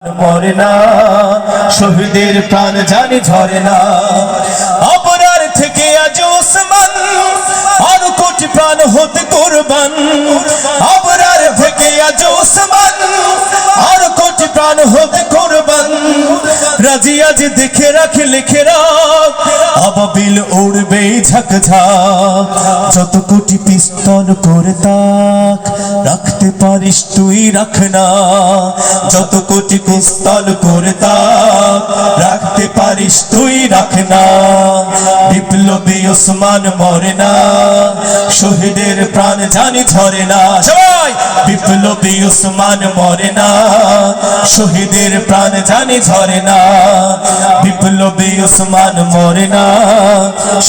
মরে না শহীদের প্রাণ জানি ঝরে না অপরার থেকে আজ ওসমান আর কোটি প্রাণ হতে কুরবান অপরার থেকে আজ ওসমান আর কোটি প্রাণ হতে কুরবান রাজি আজ দেখে রাখ লিখে রাখ আবাবিল উড়বে ঝকঝক যত কোটি পিস্তল করে তাক রাখতে পারিস তুই রাখ না যত কোটি পিস্তল করে তাক রাখতে পারিস তুই রাখ না বিপ্লবী ওসমান মরে না শহীদের প্রাণ জানি ঝরে না সবাই বিপ্লবী ওসমান মরে না শহীদের প্রাণ জানি ঝরে না বিপ্লবী ওসমান মরে না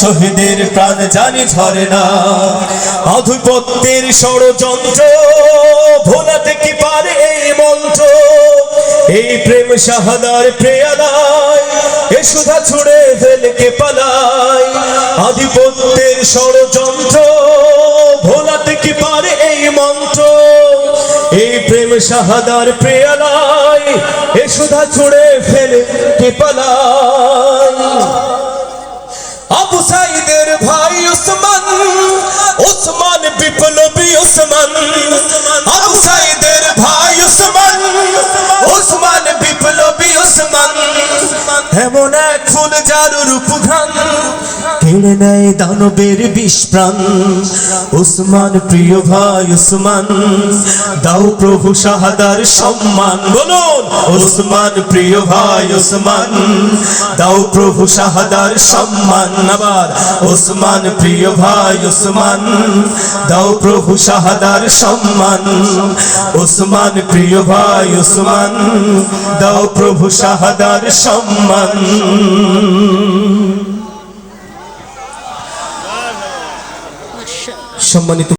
শহীদের প্রাণ জানি ঝরে না আধিপত্যের ষড়যন্ত্র ভোলাতে কি পারে এই মন্ত্র এই প্রেম শাহাদার প্রেয়ালায় এ সুধা ছুড়ে ফেলকে পালায় আধিপত্যের ষড়যন্ত্র ভোলাতে কি পারে এই মন্ত্র এই প্রেম শাহাদার প্রেয়ালায় এ সুধা ছুড়ে ফেলকে পালায় আবু সাইদের ভাই ওসমান ওসমান বিপ্লবী ওসমান আবু সাইদের ভাই ওসমান ওসমান বিপ্লবী ওসমান এমন এক ফুল যার রূপ ঘ্রাণ কেড়ে নেয় দানবের বিষ প্রাণ ওসমান প্রিয় ভাই ওসমান দাও প্রভু শাহাদার সম্মান বলুন ওসমান প্রিয় ভাই ওসমান দাও প্রভু শাহাদার সম্মান আবার ওসমান প্রিয় ভাই ওসমান দাও প্রভু শাহাদার সম্মান ওসমান প্রিয় ভাই ওসমান দাও প্রভু শাহাদার সম্মান সম্মানিত